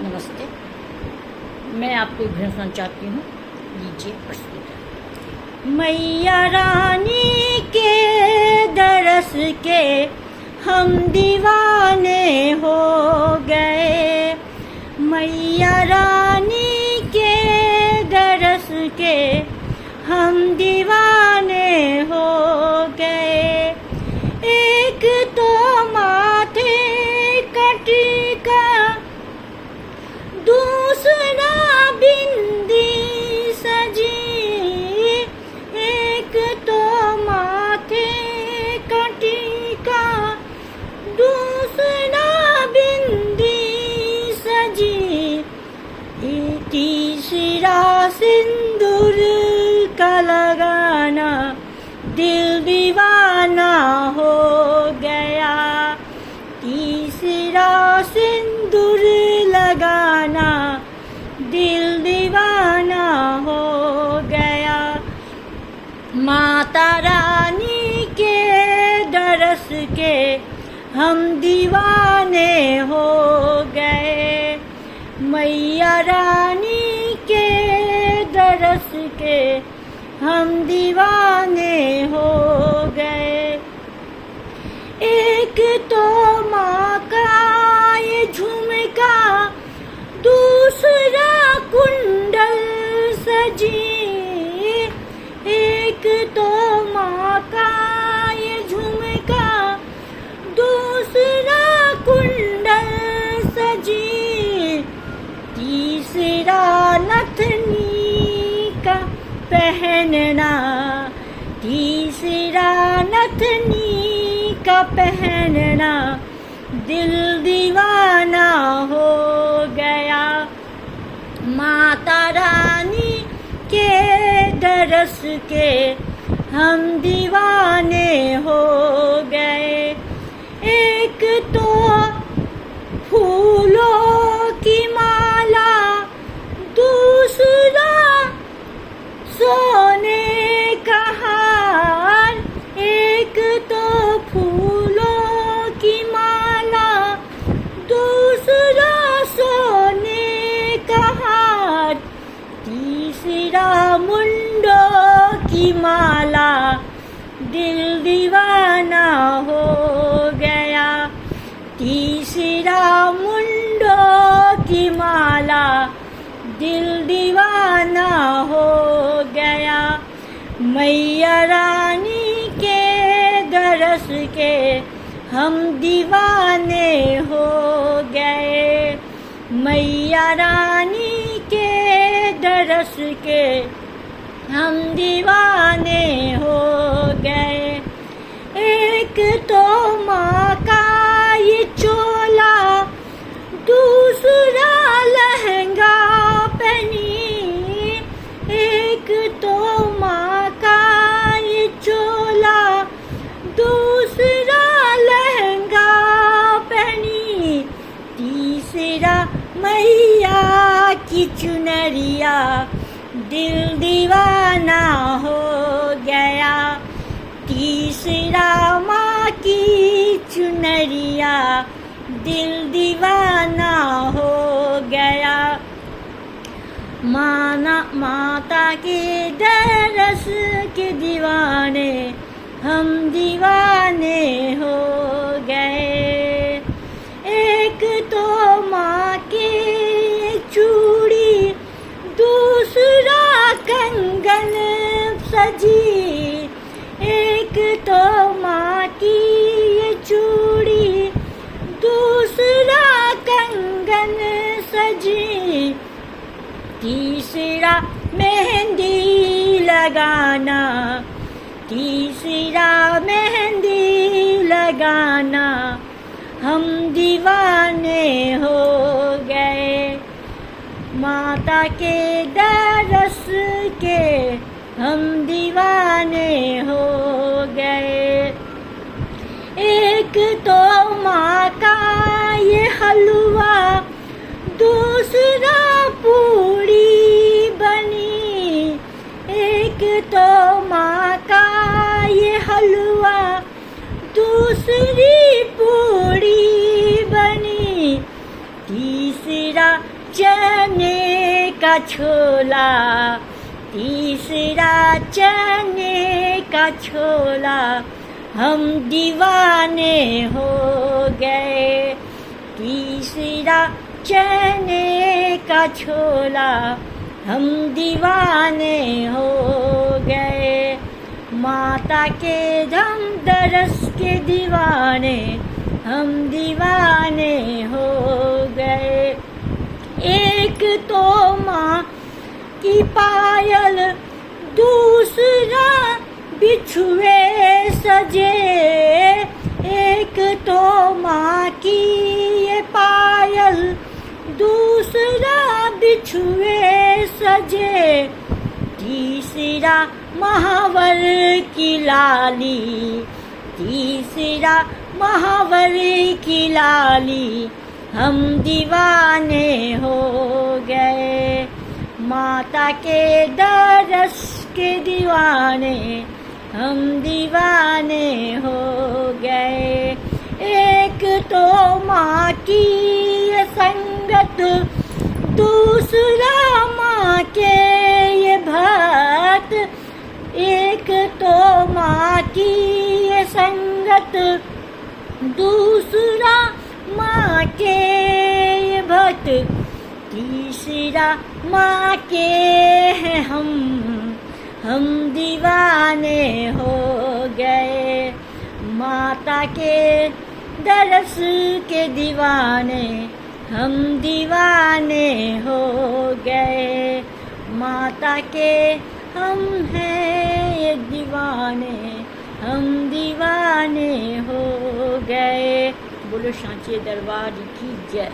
नमस्ते। मैं आपको एक भजन सुनाना चाहती हूँ, लीजिए प्रस्तुत। मैया रानी के दरस के हम दीवाने हो गए, मैया रानी के दरस के हम दीवाने हो गए। एक तो माथे कटी का, दूसरा बिंदी सजी, एक तो माथे कटी का, दूसरा बिंदी सजी, तीसरा सिंदूर का लगाना दिल दीवाना हो गया, तीसरा सिंदूर लगाना दिल दीवाना हो गया। माता रानी के दरस के हम दीवाने हो गए, मैया रानी के दरस के हम दीवाने हो गए। एक तो माँ का ये झुमका, दूसरा कुंडल सजी, एक तो माँ का ये झुमका, दूसरा कुंडल सजी, तीसरा नथनी का पहनना, तीसरा नथनी का पहनना दिल दीवाना हो गया। माता रानी के दरस के हम दीवाने हो गए। एक तो फूलों की माला, दूसरा सोने का हार, एक तो फूलों की माला, दूसरा सोने का हार, तीसरा मुंडों की माला दिल दीवाना हो गया, तीसरा मुंडों की माला दिल दीवाना हो गया। मैया रानी के दरस के हम दीवाने हो गए, मैया रानी के दरस के हम दीवाने हो गए। एक तो माँ का ये चोला, दूसरा लहंगा पहनी, एक तो माँ का ये चोला, दूसरा लहंगा पहनी, तीसरा मैया की चुनरिया दिल दीवाना हो गया, तीसरा माँ की चुनरिया दिल दीवाना हो गया। माता के दरस के दीवाने हम दीवाने हो गए। एक तो माँ के चूड़ी, दूसरा कंगन सजी, एक तो माँ की ये चूड़ी, दूसरा कंगन सजी, तीसरा मेहंदी लगाना, तीसरा मेहंदी लगाना हम दीवाने हो गए। माता के दरस के हम दीवाने हो गए। एक तो माँ का ये हलवा, दूसरा पूड़ी बनी, एक तो माँ का ये हलवा, दूसरी पूड़ी बनी, तीसरा चने का छोला, तीसरा चने का छोला, हम दीवाने हो गए। तीसरा चने का छोला, हम दीवाने हो गए। माता के धम दरस के दीवाने, हम दीवाने हो गए। एक तो माँ की पायल, दूसरा बिछुए सजे। एक तो माँ की ये पायल, दूसरा बिछुए सजे। तीसरा महावर की लाली, तीसरा महावर की लाली, हम दीवाने हो गए। माता के दरस के दीवाने, हम दीवाने हो गए। एक तो माँ की ये संगत, दूसरा माँ के ये भक्त। एक तो माँ की ये संगत, दूसरा माँ के ये भक्त। तीसरा माँ के हैं हम दीवाने हो गए। माता के दरस के दीवाने, हम दीवाने हो गए। माता के हम हैं ये दीवाने, हम दीवाने हो गए। बोलो सांची दरबार की जय।